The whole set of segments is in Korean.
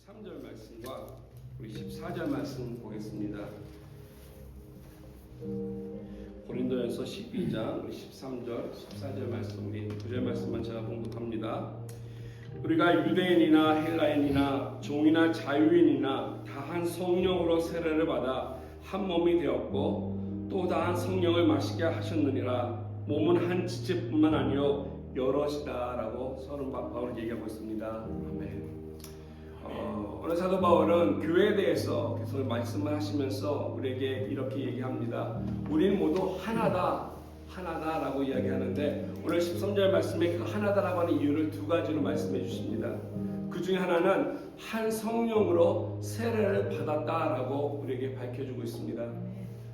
13절 말씀과 우리 14절 말씀 보겠습니다. 고린도전서 12장 13절 14절 말씀, 우리 9절 말씀만 제가 봉독합니다. 우리가 유대인이나 헬라인이나 종이나 자유인이나 다 한 성령으로 세례를 받아 한 몸이 되었고 또 다 한 성령을 마시게 하셨느니라. 몸은 한 지체뿐만 아니요 여럿이다 라고 서른 바울이 얘기하고 있습니다. 아멘. 오늘 사도 바울은 교회에 대해서 계속 말씀을 하시면서 우리에게 이렇게 얘기합니다. 우리는 모두 하나다라고 이야기하는데, 오늘 13절 말씀에 그 하나다라고 하는 이유를 두 가지로 말씀해 주십니다. 그 중에 하나는 한 성령으로 세례를 받았다라고 우리에게 밝혀주고 있습니다.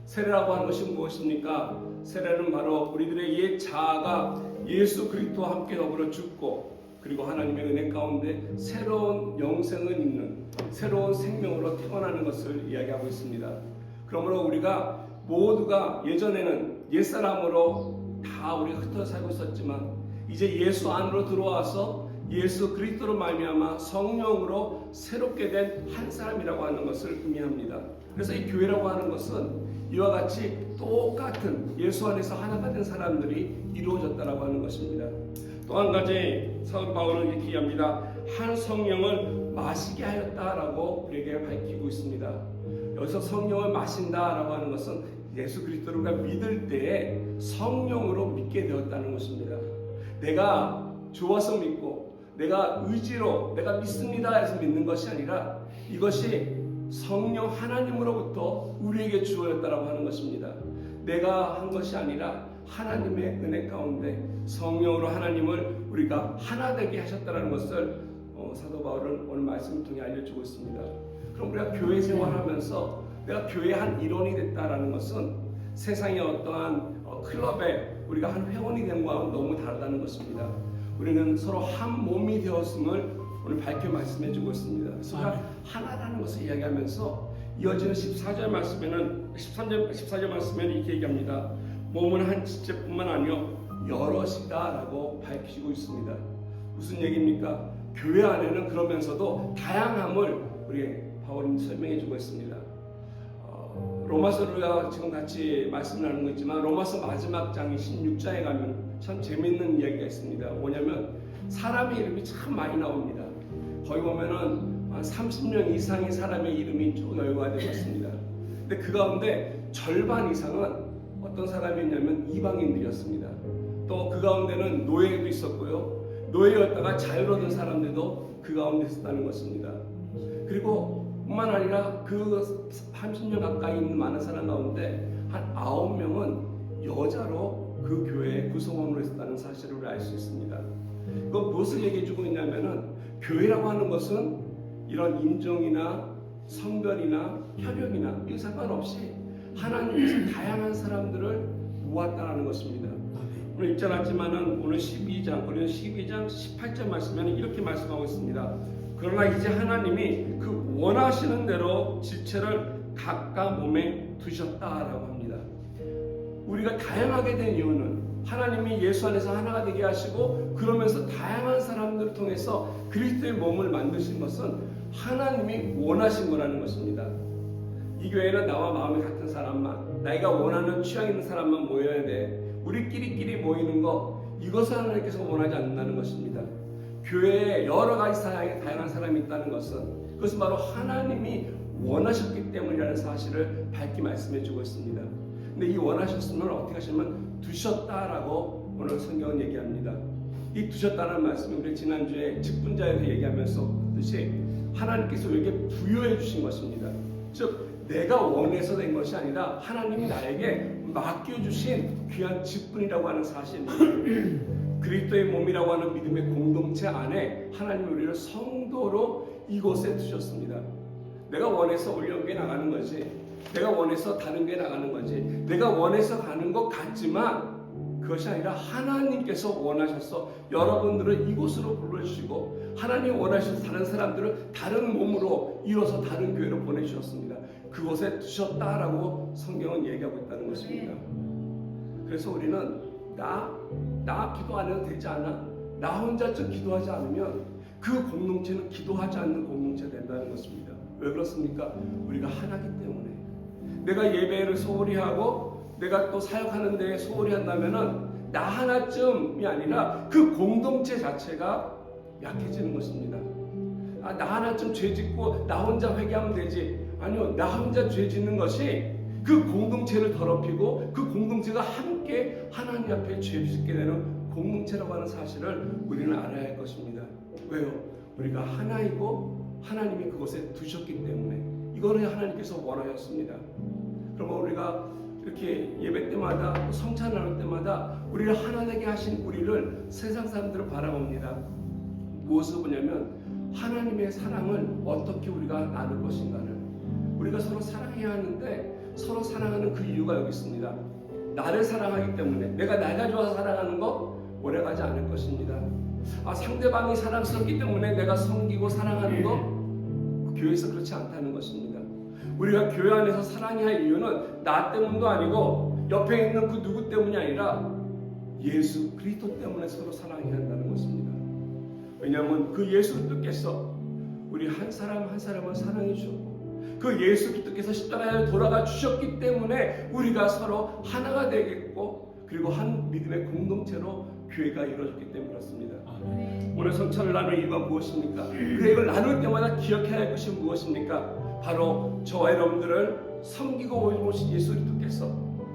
세례라고 하는 것이 무엇입니까? 세례는 바로 우리들의 옛 자아가 예수 그리스도와 함께 더불어 죽고, 그리고 하나님의 은혜 가운데 새로운 영생을 입는 새로운 생명으로 태어나는 것을 이야기하고 있습니다. 그러므로 우리가 모두가 예전에는 옛사람으로 다 우리가 흩어져 살고 있었지만, 이제 예수 안으로 들어와서 예수 그리스도로 말미암아 성령으로 새롭게 된 한 사람이라고 하는 것을 의미합니다. 그래서 이 교회라고 하는 것은 이와 같이 똑같은 예수 안에서 하나가 된 사람들이 이루어졌다라고 하는 것입니다. 또 한 가지 사도 바울은 이렇게 얘기합니다. 한 성령을 마시게 하였다라고 우리에게 밝히고 있습니다. 여기서 성령을 마신다라고 하는 것은 예수 그리스도를 우리가 믿을 때에 성령으로 믿게 되었다는 것입니다. 내가 좋아서 믿고 내가 의지로 내가 믿습니다 해서 믿는 것이 아니라, 이것이 성령 하나님으로부터 우리에게 주어졌다라고 하는 것입니다. 내가 한 것이 아니라 하나님의 은혜 가운데 성령으로 하나님을 우리가 하나 되게 하셨다는 것을 사도 바울은 오늘 말씀을 통해 알려주고 있습니다. 그럼 우리가 교회 생활하면서 내가 교회의 한 일원이 됐다라는 것은 세상의 어떠한 클럽에 우리가 한 회원이 된 것과는 너무 다르다는 것입니다. 우리는 서로 한 몸이 되었음을 오늘 밝혀 말씀해주고 있습니다. 그래서 하나라는 것을 이야기하면서 이어지는 14절 말씀에는 14절 말씀에는 이렇게 얘기합니다. 몸은 한 지체뿐만 아니요 여럿이다라고 밝히고 있습니다. 무슨 얘기입니까? 교회 안에는 그러면서도 다양함을 우리 바울이 설명해주고 있습니다. 로마서를 우리가 지금 같이 말씀을 나누고 있지만, 로마서 마지막 장인 16장에 가면 참 재밌는 이야기가 있습니다. 뭐냐면 사람의 이름이 참 많이 나옵니다. 거기 보면은 한 30명 이상의 사람의 이름이 쭉 열거가 되어 있습니다. 근데 그 가운데 절반 이상은 어떤 사람이었냐면 이방인들이었습니다. 또 그 가운데는 노예도 있었고요, 노예였다가 자유로운 사람들도 그 가운데 있었다는 것입니다. 그리고 뿐만 아니라 그 30명 가까이 있는 많은 사람 가운데 한 9명은 여자로 그 교회의 구성원으로 있었다는 사실을 우리 알 수 있습니다. 그건 무엇을 얘기해 주고 있냐면은, 교회라고 하는 것은 이런 인종이나 성별이나 혈육이나 이 상관없이 하나님께서 다양한 사람들을 모았다는 것입니다. 오늘 읽지 않았지만은 오늘 12장, 고린도 12장 18절 말씀에는 이렇게 말씀하고 있습니다. 그러나 이제 하나님이 그 원하시는 대로 지체를 각각 몸에 두셨다라고 합니다. 우리가 다양하게 된 이유는 하나님이 예수 안에서 하나가 되게 하시고, 그러면서 다양한 사람들을 통해서 그리스도의 몸을 만드신 것은 하나님이 원하신 거라는 것입니다. 이 교회는 나와 마음이 같은 사람만, 나이가 원하는 취향 있는 사람만 모여야 돼. 우리끼리 모이는 거, 이것을 하나님께서 원하지 않는다는 것입니다. 교회에 여러 가지 다양한 사람이 있다는 것은, 그것은 바로 하나님이 원하셨기 때문이라는 사실을 밝히 말씀해 주고 있습니다. 근데 이 원하셨음을 어떻게 하시면 두셨다라고 오늘 성경은 얘기합니다. 이 두셨다는 말씀은 우리 지난주에 직분자에서 얘기하면서 뜻이 하나님께서 우리에게 부여해 주신 것입니다. 즉 내가 원해서 된 것이 아니라 하나님이 나에게 맡겨주신 귀한 직분이라고 하는 사실입니다. 그리스도의 몸이라고 하는 믿음의 공동체 안에 하나님이 우리를 성도로 이곳에 두셨습니다. 내가 원해서 올려교회 나가는 거지, 내가 원해서 다른 교회 나가는 거지, 내가 원해서 가는 것 같지만 그것이 아니라 하나님께서 원하셔서 여러분들을 이곳으로 불러주시고, 하나님이 원하셔서 다른 사람들을 다른 몸으로 이뤄서 다른 교회로 보내주셨습니다. 그곳에 두셨다라고 성경은 얘기하고 있다는 것입니다. 그래서 우리는 나 기도 안 해도 되지 않아? 나 혼자 좀 기도하지 않으면 그 공동체는 기도하지 않는 공동체가 된다는 것입니다. 왜 그렇습니까? 우리가 하나기 때문에. 내가 예배를 소홀히 하고 내가 또 사역하는 데에 소홀히 한다면은 나 하나쯤이 아니라 그 공동체 자체가 약해지는 것입니다. 나 하나쯤 죄 짓고 나 혼자 회개하면 되지. 아니요, 나 혼자 죄 짓는 것이 그 공동체를 더럽히고 그 공동체가 함께 하나님 앞에 죄 짓게 되는 공동체라고 하는 사실을 우리는 알아야 할 것입니다. 왜요? 우리가 하나이고 하나님이 그곳에 두셨기 때문에 이거를 하나님께서 원하셨습니다. 그러면 우리가 이렇게 예배 때마다 성찬을 나눌 때마다 우리를 하나 되게 하신 우리를 세상 사람들은 바라봅니다. 무엇을 보냐면 하나님의 사랑을 어떻게 우리가 나눌 것인가를. 우리가 서로 사랑해야 하는데 서로 사랑하는 그 이유가 여기 있습니다. 나를 사랑하기 때문에. 내가 나가 좋아서 사랑하는 거 오래가지 않을 것입니다. 상대방이 사랑스럽기 때문에 내가 섬기고 사랑하는 거 교회에서 그렇지 않다는 것입니다. 우리가 교회 안에서 사랑해야 할 이유는 나 때문도 아니고 옆에 있는 그 누구 때문이 아니라 예수 그리스도 때문에 서로 사랑해야 한다는 것입니다. 왜냐하면 그 예수 그리스도께서 우리 한 사람 한 사람을 사랑해 주셨고 그 예수 그리스도께서 십자가에 돌아가 주셨기 때문에 우리가 서로 하나가 되겠고 그리고 한 믿음의 공동체로 교회가 이루어졌기 때문에 그렇습니다. 오늘 성찬을 나눌 이유가 무엇입니까? 그래 이걸 나눌 때마다 기억해야 할 것이 무엇입니까? 바로 저와 여러분들을 섬기고 오신 예수 그리스도께서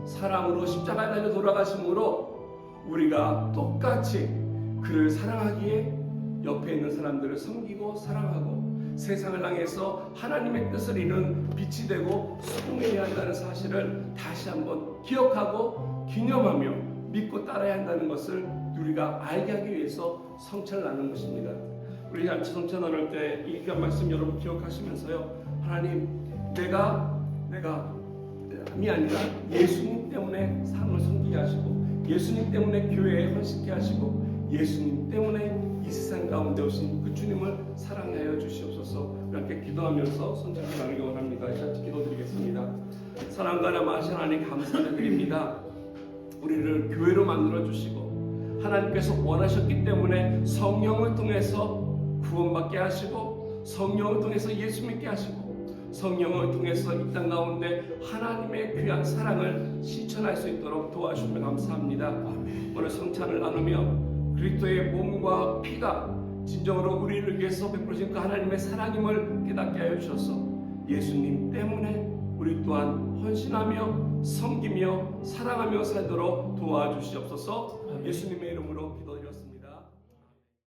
사랑으로 십자가에 달려 돌아가심으로 우리가 똑같이 그를 사랑하기에 옆에 있는 사람들을 섬기고 사랑하고 세상을 향해서 하나님의 뜻을 이루는 빛이 되고 수용해야 한다는 사실을 다시 한번 기억하고 기념하며 믿고 따라야 한다는 것을 우리가 알게 하기 위해서 성찬을 나누는 것입니다. 우리 잔치 성찬 나눌 때 이 귀한 말씀 여러분 기억하시면서요. 하나님 내가이 아니라 예수님 때문에 삶을 섬기게 하시고 예수님 때문에 교회에 헌신케 하시고 예수님 때문에 이 세상 가운데 오신 그 주님을 사랑하여 주시옵소서. 이렇게 기도하면서 손잡고 나누기 원합니다. 같이 기도드리겠습니다. 사랑과 남아신 하나님 감사를 드립니다. 우리를 교회로 만들어 주시고 하나님께서 원하셨기 때문에 성령을 통해서 구원받게 하시고 성령을 통해서 예수 믿게 하시고 성령을 통해서 이 땅 가운데 하나님의 귀한 사랑을 실천할 수 있도록 도와주시면 감사합니다. 오늘 성찬을 나누며 그리스도의 몸과 피가 진정으로 우리를 위해서 베풀어진 그 하나님의 사랑임을 깨닫게 하여 주셔서 예수님 때문에 우리 또한 헌신하며 섬기며 사랑하며 살도록 도와주시옵소서. 예수님의 이름으로 기도합니다.